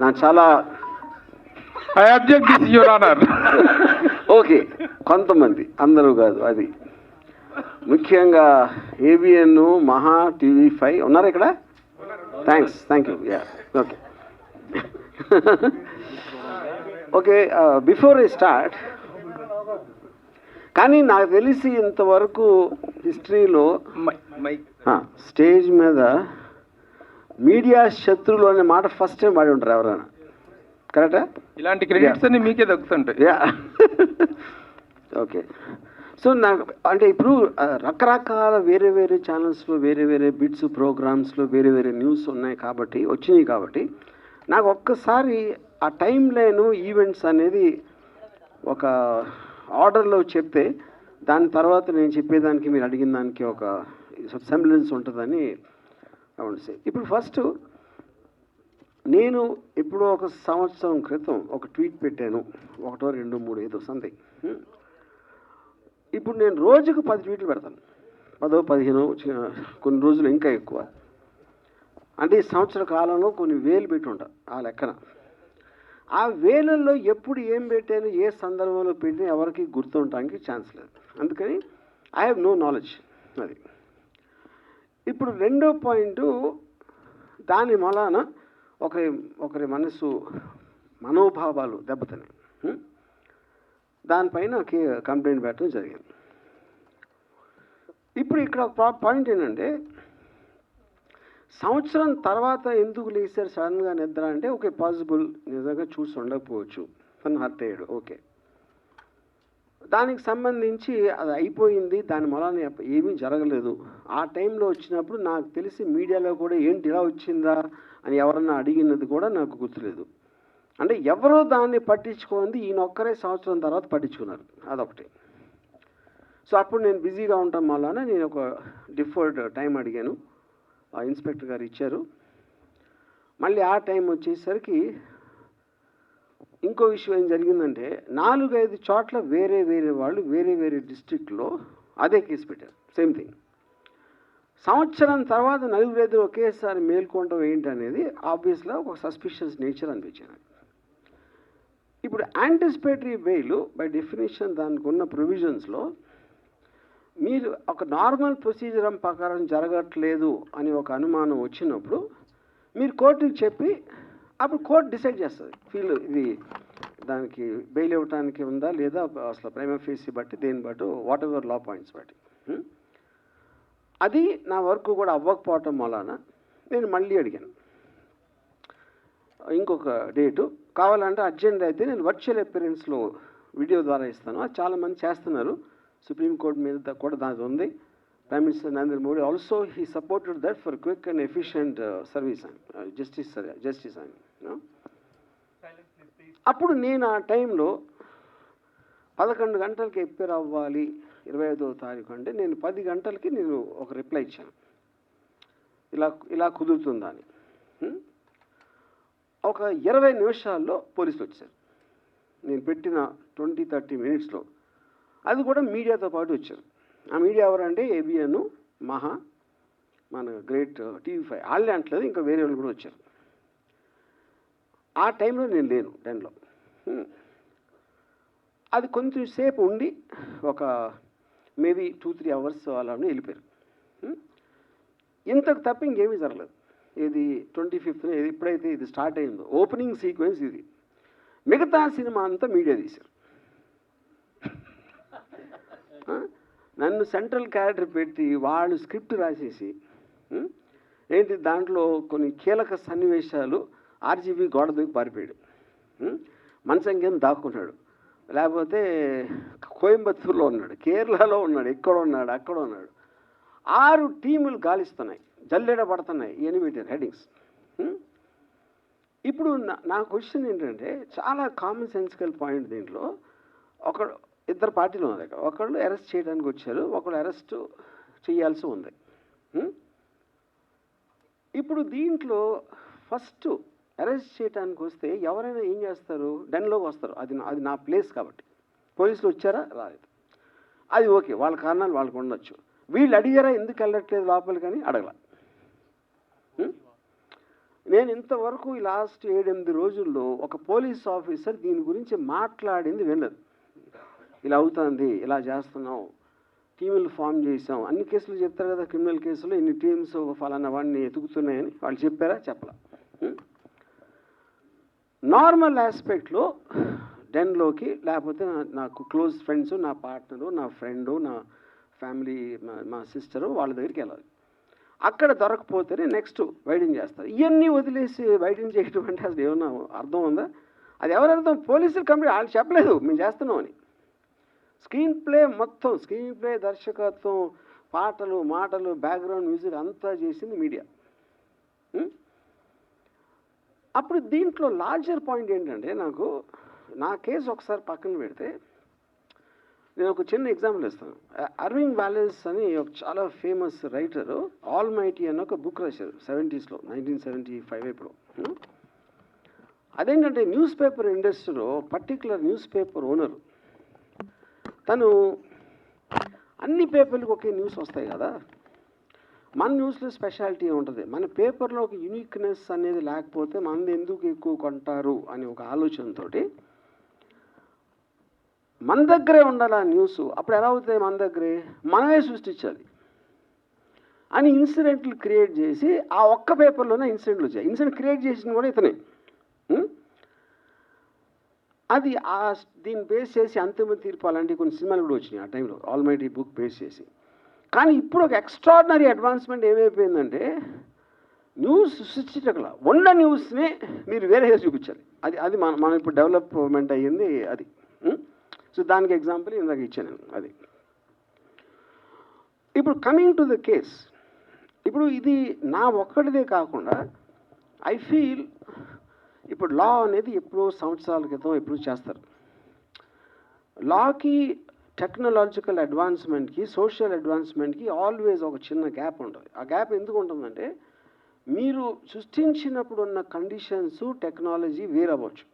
నా చాలా I object this your honour. Okay, కొంతమంది, అందరూ కాదు. అది ముఖ్యంగా ఏబిఎన్, మహా, TV5 ఉన్నారు ఇక్కడ. Thank you. Yeah, okay. Okay, before I start, కానీ నాకు తెలిసి ఇంతవరకు హిస్టరీలో స్టేజ్ మీద మీడియా శత్రువులు అనే మాట ఫస్ట్ టైం వాడి ఉంటారు ఎవరైనా. కరెక్టా? ఇలాంటి క్రెడిట్స్ అన్ని మీకే దక్కుతుంటాయి. Yeah, okay. సో నాకు అంటే ఇప్పుడు రకరకాల వేరే వేరే ఛానల్స్లో వేరే వేరే బిట్స్ ప్రోగ్రామ్స్లో వేరే వేరే న్యూస్ ఉన్నాయి కాబట్టి వచ్చినాయి కాబట్టి నాకు ఒక్కసారి ఆ టైం లైను ఈవెంట్స్ అనేది ఒక ఆర్డర్లో చెప్తే దాని తర్వాత నేను చెప్పేదానికి మీరు అడిగిన దానికి ఒక సెంబ్లెన్స్ ఉంటుందని అవును. ఇప్పుడు ఫస్ట్ నేను ఎప్పుడో ఒక సంవత్సరం క్రితం ఒక ట్వీట్ పెట్టాను, 1, 2, 3 ఏదో సంథింగ్. ఇప్పుడు నేను రోజుకు 10 ట్వీట్లు పెడతాను, 10, 15, కొన్ని రోజులు ఇంకా ఎక్కువ. అంటే ఈ సంవత్సర కాలంలో కొన్ని వేలు పెట్టి ఉంటాను ఆ లెక్కన. ఆ వేలల్లో ఎప్పుడు ఏం పెట్టాను, ఏ సందర్భంలో పెట్టినా ఎవరికి గుర్తుండటానికి ఛాన్స్ లేదు. అందుకని ఐ హ్యావ్ నో నాలెడ్జ్. అది ఇప్పుడు రెండో పాయింట్, దాని మూలాన ఒకరి మనోభావాలు దెబ్బతిన్నాయి. దానిపైన కంప్లైంట్ పెట్టడం జరిగింది. ఇప్పుడు ఇక్కడ పాయింట్ ఏంటంటే, సంవత్సరం తర్వాత ఎందుకు లేచారు సడన్గా నిద్ర అంటే, ఓకే పాసిబుల్, నిజంగా చూసి ఉండకపోవచ్చు, తను హర్ట్ అయ్యాడు, ఓకే. దానికి సంబంధించి అది అయిపోయింది, దాని మూలాన ఏమీ జరగలేదు. ఆ టైంలో వచ్చినప్పుడు నాకు తెలిసి మీడియాలో కూడా ఏంటి ఇలా వచ్చిందా అని ఎవరన్నా అడిగినది కూడా నాకు గుర్తులేదు. అంటే ఎవరో దాన్ని పట్టించుకుంది, ఈయన ఒక్కరే సంవత్సరం తర్వాత పట్టించుకున్నారు, అదొకటి. సో అప్పుడు నేను బిజీగా ఉండటం వలన నేను ఒక డిఫర్డ్ టైం అడిగాను, ఇన్స్పెక్టర్ గారు ఇచ్చారు. మళ్ళీ ఆ టైం వచ్చేసరికి ఇంకో విషయం ఏం జరిగిందంటే, 4-5 చోట్ల వేరే వేరే వాళ్ళు వేరే వేరే డిస్ట్రిక్ట్లో అదే కేసు పెట్టారు, సేమ్ థింగ్. సంవత్సరం తర్వాత 4-5 ఒకేసారి మేల్కొనడం ఏంటనేది ఆబ్వియస్గా ఒక సస్పిషియస్ నేచర్ అనిపించింది. ఇప్పుడు యాంటిసిపేటరీ బెయిల్ బై డెఫినేషన్ దానికి ఉన్న ప్రొవిజన్స్లో మీరు ఒక నార్మల్ ప్రొసీజర్ ప్రకారం జరగట్లేదు అని ఒక అనుమానం వచ్చినప్పుడు మీరు కోర్టుకి చెప్పి అప్పుడు కోర్టు డిసైడ్ చేస్తుంది, ఇది దానికి బెయిల్ ఇవ్వడానికి ఉందా లేదా, అసలు ప్రైమా ఫేసి బట్టి దేని బట్టి వాట్ ఎవర్ లా పాయింట్స్ బట్టి. అది నా వర్క్ కూడా అవ్వకపోవటం వలన నేను మళ్ళీ అడిగాను ఇంకొక డేటు కావాలంటే అర్జెంట్ అయితే నేను వర్చువల్ అపియరెన్స్లో వీడియో ద్వారా ఇస్తాను. అది చాలామంది చేస్తున్నారు, సుప్రీంకోర్టు మీద కూడా దాని ఉంది. Prime Minister Narendra Modi also he supported that for quick and efficient service and justice and you know. అప్పుడు నేను ఆ టైంలో 11 గంటలకి ఎప్పేర్ అవ్వాలి 25వ తారీఖు అంటే నేను 10 గంటలకి నేను ఒక రిప్లై ఇచ్చాను, ఇలా కుదురుతుందని. ఒక 20 నిమిషాల్లో పోలీసులు వచ్చారు, నేను పెట్టిన 20-30 మినిట్స్లో. అది కూడా మీడియాతో పాటు వచ్చారు. ఆ మీడియా ఎవరంటే ఏబిఎన్, మహా, మన గ్రేట్ TV5 వాళ్ళే అంటలేదు, ఇంకా వేరే వాళ్ళు కూడా వచ్చారు. ఆ టైంలో నేను లేను 10లో. అది కొంచెం సేపు ఉండి ఒక మేబీ 2-3 అవర్స్ వాళ్ళని వెళ్ళిపోయారు. ఇంతకు తప్ప ఇంకేమీ జరగలేదు. ఇది 25th ఎప్పుడైతే ఇది స్టార్ట్ అయిందో ఓపెనింగ్ సీక్వెన్స్ ఇది. మిగతా సినిమా అంతా మీడియా తీశారు. నన్ను సెంట్రల్ క్యారెక్టర్ పెట్టి వాళ్ళు స్క్రిప్ట్ రాసేసి ఏంటి దాంట్లో కొన్ని కీలక సన్నివేశాలు RGB గోడ దూకి పారిపోయాడు, మంచం కింద దాక్కున్నాడు, లేకపోతే కోయంబత్తూరులో ఉన్నాడు, కేరళలో ఉన్నాడు, ఎక్కడ ఉన్నాడు, అక్కడ ఉన్నాడు. 6 టీములు గాలిస్తున్నాయి, జల్లెడ పడుతున్నాయి, ఎనిమిది హెడ్డింగ్స్. ఇప్పుడు నా క్వశ్చన్ ఏంటంటే, చాలా కామన్ సెన్సికల్ పాయింట్ దీంట్లో. ఇద్దరు పార్టీలు ఉన్నారు ఇక్కడ, ఒకళ్ళు అరెస్ట్ చేయడానికి వచ్చారు, ఒకళ్ళు అరెస్ట్ చేయాల్సి ఉంది. ఇప్పుడు దీంట్లో ఫస్ట్ అరెస్ట్ చేయడానికి వస్తే ఎవరైనా ఏం చేస్తారు, డెన్లోకి వస్తారు. అది నా ప్లేస్ కాబట్టి. పోలీసులు వచ్చారా, రాలేదు, అది ఓకే, వాళ్ళ కారణాలు వాళ్ళకు ఉండొచ్చు. వీళ్ళు అడిగారా ఎందుకు వెళ్ళట్లేదు లోపలికి అని అడగల. నేను ఇంతవరకు ఈ లాస్ట్ 7-8 రోజుల్లో ఒక పోలీస్ ఆఫీసర్ దీని గురించి మాట్లాడింది వినలేదు. ఇలా అవుతుంది, ఇలా చేస్తున్నాం, టీములు ఫామ్ చేసాం, అన్ని కేసులు చెప్తారు కదా, క్రిమినల్ కేసులు ఇన్ని టీమ్స్ ఫలానా వాడిని ఎతుకుతున్నాయని వాళ్ళు చెప్పారా? చెప్పలా. నార్మల్ ఆస్పెక్ట్లో డెన్లోకి లేకపోతే నాకు క్లోజ్ ఫ్రెండ్స్, నా పార్ట్నరు, నా ఫ్రెండు, నా ఫ్యామిలీ, మా సిస్టరు వాళ్ళ దగ్గరికి వెళ్ళాలి. అక్కడ దొరకపోతేనే నెక్స్ట్ వైడింగ్ చేస్తారు. ఇవన్నీ వదిలేసి వైడింగ్ చేయడం అంటే అసలు ఏమన్నా అర్థం ఉందా? అది ఎవరు అర్థం? పోలీసులు కంప్లీట్ వాళ్ళు చెప్పలేదు మేము చేస్తున్నామని. స్క్రీన్ ప్లే మొత్తం, స్క్రీన్ ప్లే, దర్శకత్వం, పాటలు, మాటలు, బ్యాక్గ్రౌండ్ మ్యూజిక్ అంతా చేసింది మీడియా. అప్పుడు దీంట్లో లార్జర్ పాయింట్ ఏంటంటే, నాకు నా కేసు ఒకసారి పక్కన పెడితే నేను ఒక చిన్న ఎగ్జాంపుల్ ఇస్తాను. అర్వింగ్ వాలెస్ అని ఒక చాలా ఫేమస్ రైటరు ఆల్ మైటీ అని ఒక బుక్ రాశారు 70s, 1975 ఇప్పుడు. అదేంటంటే న్యూస్ పేపర్ ఇండస్ట్రీలో పర్టికులర్ న్యూస్ పేపర్ ఓనరు తను అన్ని పేపర్లకు ఒకే న్యూస్ వస్తాయి కదా, మన న్యూస్లో స్పెషాలిటీ ఉంటుంది, మన పేపర్లో ఒక యూనిక్నెస్ అనేది లేకపోతే మనది ఎందుకు ఎక్కువ కొంటారు అని ఒక ఆలోచనతో మన దగ్గరే ఉండాలి ఆ న్యూస్. అప్పుడు ఎలా అవుతాయి? మన దగ్గరే మనమే సృష్టించాలి అని ఇన్సిడెంట్లు క్రియేట్ చేసి ఆ ఒక్క పేపర్లోనే ఇన్సిడెంట్లు వచ్చాయి. ఇన్సిడెంట్ క్రియేట్ చేసింది కూడా ఇతనే. అది దీన్ని బేస్ చేసి అంతిమ తీర్పు అలాంటి కొన్ని సినిమాలు కూడా వచ్చినాయి ఆ టైంలో, ఆల్ మైటీ బుక్ బేస్ చేసి. కానీ ఇప్పుడు ఒక ఎక్స్ట్రాడినరీ అడ్వాన్స్మెంట్ ఏమైపోయిందంటే న్యూస్ సృష్టించగల ఉన్న న్యూస్ని మీరు వేరేగా చూపించాలి. అది మనం ఇప్పుడు డెవలప్మెంట్ అయ్యింది అది. సో దానికి ఎగ్జాంపుల్ ఇందాక ఇచ్చాను అది. ఇప్పుడు కమింగ్ టు ద కేస్, ఇప్పుడు ఇది నా ఒక్కడిదే కాకుండా ఐ ఫీల్ ఇప్పుడు లా అనేది ఎప్పుడో సంవత్సరాల క్రితం ఎప్పుడు చేస్తారు. లాకి టెక్నాలజికల్ అడ్వాన్స్మెంట్కి, సోషల్ అడ్వాన్స్మెంట్కి ఆల్వేస్ ఒక చిన్న గ్యాప్ ఉంటుంది. ఆ గ్యాప్ ఎందుకు ఉంటుందంటే మీరు సృష్టించినప్పుడు ఉన్న కండిషన్స్, టెక్నాలజీ వేరవ్వచ్చు.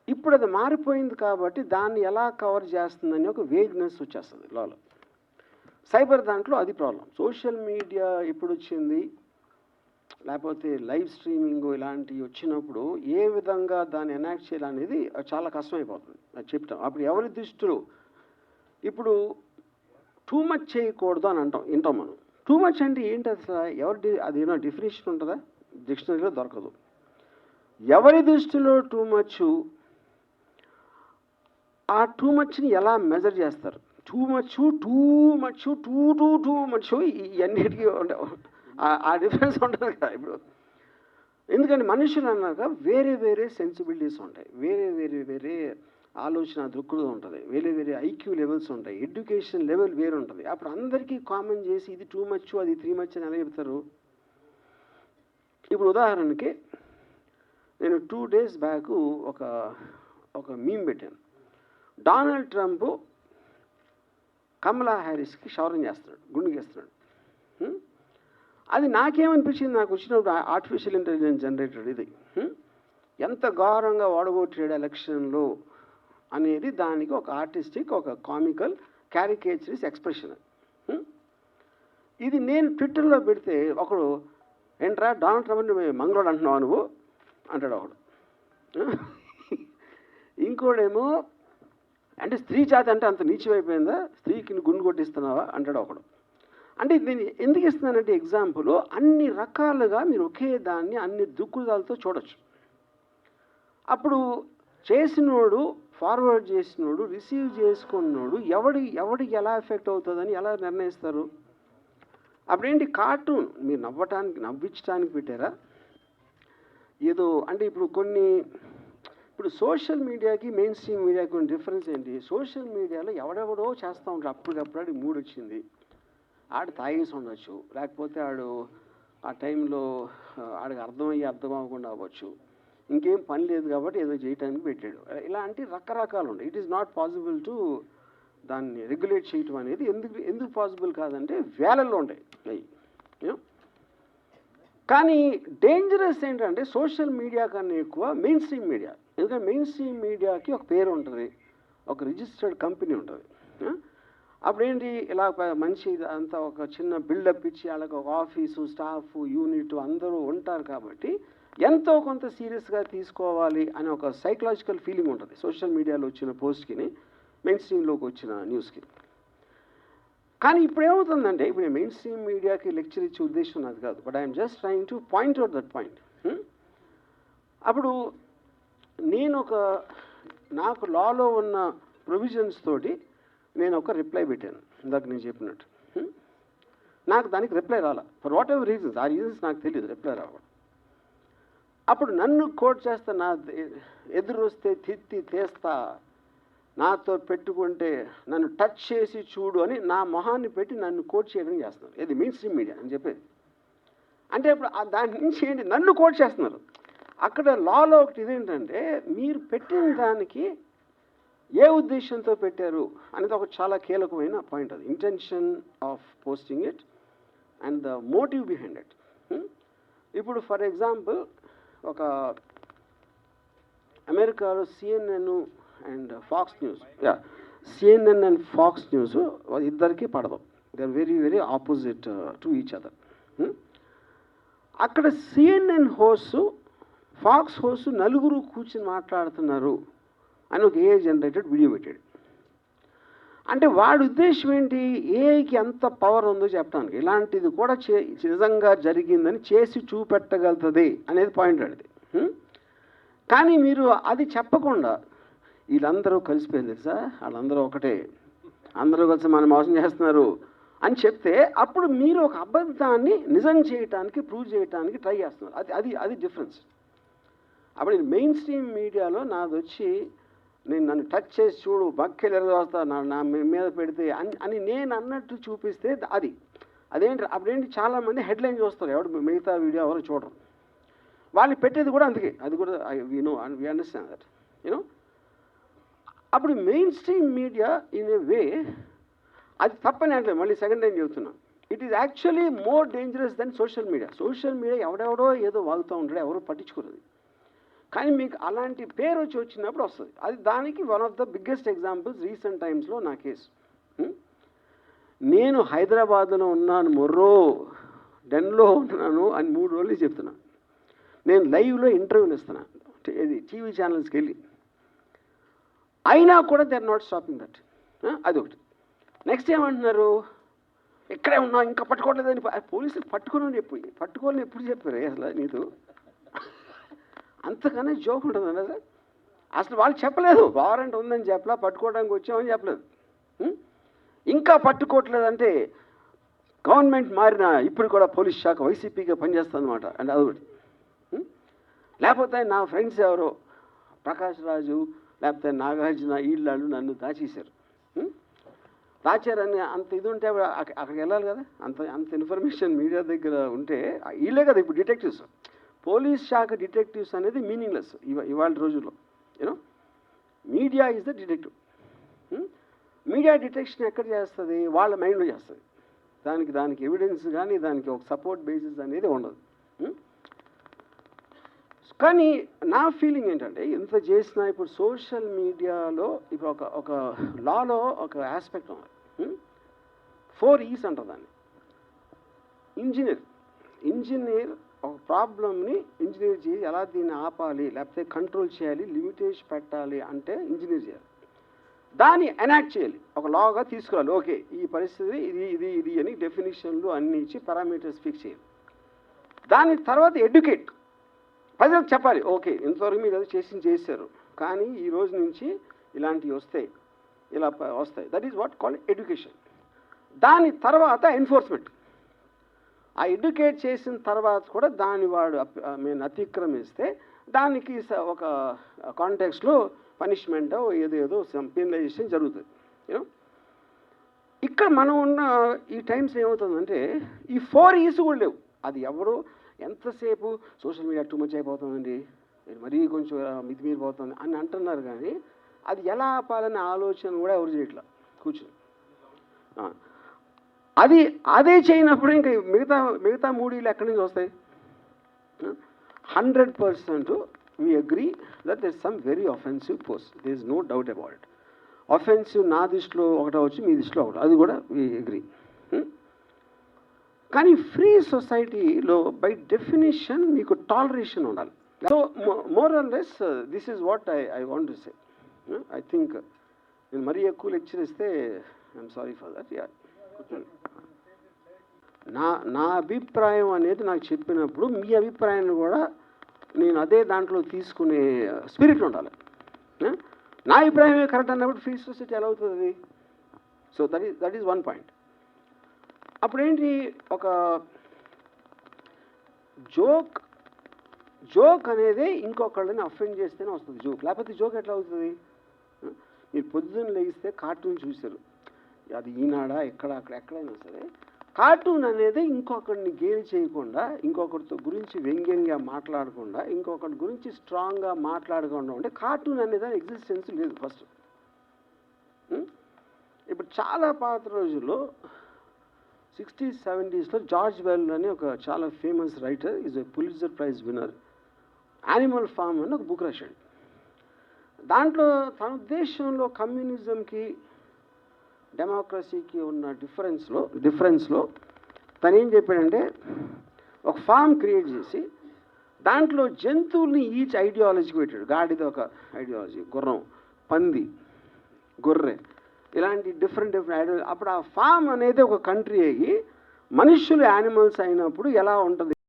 ఇప్పుడు అది మారిపోయింది కాబట్టి దాన్ని ఎలా కవర్ చేస్తుందని ఒక వేగ్నెస్ వచ్చేస్తుంది లాలో. సైబర్ దాంట్లో అది ప్రాబ్లం. సోషల్ మీడియా ఎప్పుడు వచ్చింది, లేకపోతే లైవ్ స్ట్రీమింగ్ ఇలాంటివి వచ్చినప్పుడు ఏ విధంగా దాన్ని ఎనాక్ట్ చేయాలనేది చాలా కష్టమైపోతుంది. అది చెప్తాం. అప్పుడు ఎవరి దృష్టిలో ఇప్పుడు టూ మచ్ చేయకూడదు అని వింటాం మనం. టూ మచ్ అంటే ఏంటి అసలు? అది ఏమైనా డెఫినేషన్ ఉంటుందా? డిక్షనరీలో దొరకదు. ఎవరి దృష్టిలో టూ మచ్, ఆ టూ మచ్ని ఎలా మెజర్ చేస్తారు? టూ మచ్ ఇవన్నిటికీ ఆ డిఫరెన్స్ ఉంటుంది కదా ఇప్పుడు. ఎందుకంటే మనుషులు అన్నాక వేరే వేరే సెన్సిబిలిటీస్ ఉంటాయి, వేరే ఆలోచన దృక్పథం ఉంటుంది, వేరే ఐక్యూ లెవెల్స్ ఉంటాయి, ఎడ్యుకేషన్ లెవెల్ వేరు ఉంటుంది. అప్పుడు అందరికీ కామన్ చేసి ఇది టూ మచ్, అది 3 మచ్ అని ఎలా చెప్తారు? ఇప్పుడు ఉదాహరణకి నేను 2 days బ్యాక్ ఒక మీమ్ పెట్టాను. డొనాల్డ్ ట్రంప్ కమలా హ్యారిస్కి క్షౌరం చేస్తున్నాడు, గుండు చేస్తున్నాడు. అది నాకేమనిపించింది, నాకు వచ్చినప్పుడు ఆర్టిఫిషియల్ ఇంటెలిజెన్స్ జనరేటెడ్ ఇది ఎంత ఘోరంగా ఓడగొట్టాడు ఎలక్షన్లో అనేది దానికి ఒక ఆర్టిస్టిక్, ఒక కామికల్, క్యారికేచరిస్ ఎక్స్ప్రెషన్. ఇది నేను ట్విట్టర్లో పెడితే ఒకడు, ఏంట్రా డొనాల్డ్ ట్రంప్ని మంగళోడు అంటున్నావు నువ్వు అంటాడు ఒకడు. ఇంకోడేమో అంటే స్త్రీ జాతి అంటే అంత నీచమైపోయిందా, స్త్రీకి గుండు కొట్టిస్తున్నావా అంటాడు ఒకడు. అంటే దీన్ని ఎందుకు ఇస్తున్నానంటే ఎగ్జాంపుల్, అన్ని రకాలుగా మీరు ఒకే దాన్ని అన్ని దృక్పథాలతో చూడొచ్చు. అప్పుడు చేసినోడు, ఫార్వర్డ్ చేసినోడు, రిసీవ్ చేసుకున్నోడు ఎవడికి ఎలా ఎఫెక్ట్ అవుతుందని ఎలా నిర్ణయిస్తారు? అప్పుడేంటి కార్టూన్ మీరు నవ్వించడానికి పెట్టారా ఏదో? అంటే ఇప్పుడు సోషల్ మీడియాకి మెయిన్ స్ట్రీమ్ మీడియాకి ఉన్న డిఫరెన్స్ ఏంటి? సోషల్ మీడియాలో ఎవడెవడో చేస్తూ ఉంటారు, అప్పటికప్పుడు ఆడికి మూడు వచ్చింది, ఆడు తాగేసి ఉండొచ్చు, లేకపోతే ఆడు ఆ టైంలో ఆడికి అర్థం అవ్వకుండా అవ్వచ్చు, ఇంకేం పని లేదు కాబట్టి ఏదో చేయడానికి పెట్టాడు. ఇలాంటి రకరకాలు ఉంటాయి. It is not possible to దాన్ని రెగ్యులేట్ చేయటం అనేది ఎందుకు పాసిబుల్ కాదంటే వేలల్లో ఉంటాయి అవి. కానీ డేంజరస్ ఏంటంటే సోషల్ మీడియా కన్నా ఎక్కువ మెయిన్ స్ట్రీమ్ మీడియా. ఎందుకంటే మెయిన్ స్ట్రీమ్ మీడియాకి ఒక పేరు ఉంటుంది, ఒక రిజిస్టర్డ్ కంపెనీ ఉంటుంది. అప్పుడేంటి ఇలా మంచి అంతా ఒక చిన్న బిల్డప్ ఇచ్చి వాళ్ళకి ఒక ఆఫీసు స్టాఫ్ యూనిట్ అందరూ ఉంటారు కాబట్టి ఎంతో కొంత సీరియస్గా తీసుకోవాలి అనే ఒక సైకలాజికల్ ఫీలింగ్ ఉంటుంది సోషల్ మీడియాలో వచ్చిన పోస్ట్కి మెయిన్ స్ట్రీమ్లోకి వచ్చిన న్యూస్కి. కానీ ఇప్పుడు ఏమవుతుందంటే ఇప్పుడు మెయిన్ స్ట్రీమ్ మీడియాకి లెక్చర్ ఇచ్చే ఉద్దేశం నాది కాదు, but I'm just trying to point out that point. అప్పుడు నేను నాకు లాలో ఉన్న ప్రొవిజన్స్ తోటి నేను ఒక రిప్లై పెట్టాను ఇందాక నేను చెప్పినట్టు. నాకు దానికి రిప్లై రాలా ఫర్ వాట్ ఎవర్ రీజన్స్, ఆ రీజన్స్ నాకు తెలియదు రిప్లై రావడం. అప్పుడు నన్ను కోట్ చేస్తా, నా ఎదురు వస్తే తిత్తి తీస్తా, నాతో పెట్టుకుంటే నన్ను టచ్ చేసి చూడు అని నా మొహాన్ని పెట్టి నన్ను కోట్ చేయడం చేస్తున్నారు. ఇది మెయిన్ స్ట్రీమ్ మీడియా అని చెప్పేది. అంటే ఇప్పుడు దాని నుంచి ఏంటి నన్ను కోట్ చేస్తున్నారు. అక్కడ లాలో ఒకటి ఇదేంటంటే మీరు పెట్టిన దానికి ఏ ఉద్దేశంతో పెట్టారు అనేది ఒక చాలా కీలకమైన పాయింట్. అది intention of posting it and the motive behind it. ఇప్పుడు ఫర్ ఎగ్జాంపుల్ ఒక అమెరికాలో CNN and Fox News, CNN and Fox News ఇద్దరికి పడదు. They are very very opposite to each other. అక్కడ సిఎన్ఎన్ హోస్ట్ ఫాక్స్ హోస్ట్ నలుగురు కూర్చుని మాట్లాడుతున్నారు అని ఒక ఏఐ జనరేటెడ్ వీడియో పెట్టాడు. అంటే వాడి ఉద్దేశం ఏంటి, ఏఐకి ఎంత పవర్ ఉందో చెప్పడానికి, ఇలాంటిది కూడా నిజంగా జరిగిందని చేసి చూపెట్టగలుగుతుంది అనేది పాయింట్ అడిది. కానీ మీరు అది చెప్పకుండా వీళ్ళందరూ కలిసిపోయింది తెలుసా, వాళ్ళందరూ ఒకటే, అందరూ కలిసి మనం మోసం చేస్తున్నారు అని చెప్తే అప్పుడు మీరు ఒక అబద్ధాన్ని నిజం చేయటానికి ప్రూవ్ చేయడానికి ట్రై చేస్తున్నారు. అది డిఫరెన్స్. అప్పుడు మెయిన్ స్ట్రీమ్ మీడియాలో నాది వచ్చి నన్ను టచ్ చేసి చూడు బక్కెలు ఎరగొస్తా నా మీద పెడితే అని నేను అన్నట్టు చూపిస్తే అదేంటి అప్పుడేంటి చాలామంది హెడ్లైన్ చూస్తారు, ఎవడు మిగతా వీడియో ఎవరు చూడరు. వాళ్ళు పెట్టేది కూడా అందుకే, అది కూడా వి అండర్స్టాండ్ దట్ యూనో. అప్పుడు mainstream media in a way అది తప్పని అంటే మళ్ళీ సెకండ్ టైం చెబుతున్నాను, it is actually more dangerous than social media. Social media ఎవడెవడో ఏదో వాగుతూ ఉంటాడు, ఎవరు పట్టించుకోరు. కానీ మీకు అలాంటి పేరు వచ్చినప్పుడు వస్తుంది. అది దానికి one of the biggest examples recent టైమ్స్లో నా కేసు. నేను హైదరాబాద్లో ఉన్నాను, మొర్రో డెన్లో ఉన్నాను అని 3 రోజులు చెప్తున్నాను. నేను లైవ్లో ఇంటర్వ్యూలు ఇస్తున్నాను టీవీ ఛానల్స్కి వెళ్ళి, అయినా కూడా they are not stopping that. అదొకటి. నెక్స్ట్ ఏమంటున్నారు, ఇక్కడే ఉన్నావు ఇంకా పట్టుకోవట్లేదని పోలీసులు పట్టుకోవాలని ఎప్పుడు చెప్పారు అసలు నీతో అంతకన్నా జోక్ ఉంటుంది అసలు వాళ్ళు చెప్పలేదు, వారెంట్ ఉందని చెప్పలా, పట్టుకోవడానికి వచ్చామని చెప్పలేదు. ఇంకా పట్టుకోవట్లేదంటే గవర్నమెంట్ మారిన ఇప్పుడు కూడా పోలీస్ శాఖ వైసీపీగా పనిచేస్తుంది అనమాట. అంటే అదొకటి. లేకపోతే నా ఫ్రెండ్స్ ఎవరో ప్రకాష్ రాజు లేకపోతే నాగార్జున వీళ్ళు నన్ను దాచారని అంత ఇది ఉంటే అక్కడికి వెళ్ళాలి కదా, అంత ఇన్ఫర్మేషన్ మీడియా దగ్గర ఉంటే వీళ్ళే కదా ఇప్పుడు డిటెక్టివ్స్. పోలీస్ శాఖ డిటెక్టివ్స్ అనేది మీనింగ్లెస్ ఇవాళ రోజుల్లో. You know media is the detective. Media detection ఎక్కడ చేస్తుంది, వాళ్ళ మైండ్లో చేస్తుంది. దానికి ఎవిడెన్స్ కానీ దానికి ఒక సపోర్ట్ బేసిస్ అనేది ఉండదు. కానీ నా ఫీలింగ్ ఏంటంటే ఇంత చేసిన ఇప్పుడు సోషల్ మీడియాలో ఇప్పుడు ఒక లాలో ఒక ఆస్పెక్ట్ ఉంది, 4 E's అంటారు దాన్ని. ఇంజనీర్ ఒక ప్రాబ్లమ్ని ఇంజనీర్ చేసి ఎలా దీన్ని ఆపాలి లేకపోతే కంట్రోల్ చేయాలి లిమిటేషన్ పెట్టాలి అంటే ఇంజనీర్ చేయాలి. దాన్ని ఎనాక్ట్ చేయాలి, ఒక లాగా తీసుకురావాలి. ఓకే ఈ పరిస్థితి ఇది అని డెఫినేషన్లు అన్ని ఇచ్చి పారామీటర్స్ ఫిక్స్ చేయాలి. దాని తర్వాత ఎడ్యుకేట్, ప్రజలకు చెప్పాలి ఓకే ఇంతవరకు మీరు అది చేశారు కానీ ఈ రోజు నుంచి ఇలాంటివి ఇలా వస్తాయి. That is what called education. దాని తర్వాత ఎన్ఫోర్స్మెంట్. ఆ ఎడ్యుకేట్ చేసిన తర్వాత కూడా వాడు మేము అతిక్రమిస్తే దానికి ఒక కాంటెక్స్లో పనిష్మెంట్ ఏదేదో పెనలైజేషన్ జరుగుతుంది. యూనో ఇక్కడ మనం ఉన్న ఈ టైమ్స్ ఏమవుతుందంటే ఈ 4 E's కూడా లేవు. అది ఎవరు ఎంతసేపు సోషల్ మీడియా టూ మచ్ అయిపోతుందండి, మరీ కొంచెం మితిమీరిపోతుంది అని అంటున్నారు కానీ అది ఎలా ఆపాలనే ఆలోచన కూడా ఎవరు చేయట్లా కూర్చొని. అదే చేయనప్పుడు ఇంకా మిగతా 3 E's ఎక్కడి నుంచి వస్తాయి? 100% we agree that there is some very offensive post. There is no doubt about it. Offensive నా దృష్టిలో ఒకటి అవచ్చు, మీ దృష్టిలో ఒకటి, అది కూడా వి అగ్రీ. కానీ ఫ్రీ సొసైటీలో బై డెఫినేషన్ మీకు టాలరేషన్ ఉండాలి. So more or less this is what I want to say. I think నేను మరీ ఎక్కువ లెక్చర్ ఇస్తే ఐఎమ్ సారీ ఫర్ దట్. నా అభిప్రాయం అనేది నాకు చెప్పినప్పుడు మీ అభిప్రాయాన్ని కూడా నేను అదే దాంట్లో తీసుకునే స్పిరిట్ ఉండాలి. నా అభిప్రాయమే కరెక్ట్ అన్నప్పుడు ఫ్రీ సొసైటీ ఎలా అవుతుంది? So that is one point. అప్పుడేంటి, ఒక జోక్ అనేది ఇంకొకళ్ళని అఫెండ్ చేస్తేనే వస్తుంది జోక్, లేకపోతే జోక్ ఎట్లా అవుతుంది? మీరు పొద్దున్న లేగిస్తే కార్టూన్ చూశారు, అది ఈనాడా ఎక్కడైనా సరే, కార్టూన్ అనేది ఇంకొకరిని గేలి చేయకుండా, ఇంకొకరితో గురించి వ్యంగ్యంగా మాట్లాడకుండా, ఇంకొకరి గురించి స్ట్రాంగ్గా మాట్లాడకుండా ఉంటే కార్టూన్ అనేది ఎగ్జిస్టెన్స్ లేదు ఫస్ట్. ఇప్పుడు చాలా పాత రోజుల్లో 60s 70s జార్జ్ వెల్ అని ఒక చాలా famous writer, is a Pulitzer prize winner, Animal Farm అని ఒక బుక్ రాశాడు. దాంట్లో తన ఉద్దేశంలో కమ్యూనిజంకి డెమోక్రసీకి ఉన్న డిఫరెన్స్లో తను ఏం చెప్పాడంటే, ఒక ఫామ్ క్రియేట్ చేసి దాంట్లో జంతువుల్ని ఈచ్ ఐడియాలజీకి పెట్టాడు. గాడిద ఒక ఐడియాలజీ, గుర్రం, పంది, గొర్రె, ఇలాంటి డిఫరెంట్ ఐడియాలజీ. అప్పుడు ఆ ఫామ్ అనేది ఒక కంట్రీ అయ్యి మనుషులు యానిమల్స్ అయినప్పుడు ఎలా ఉంటుంది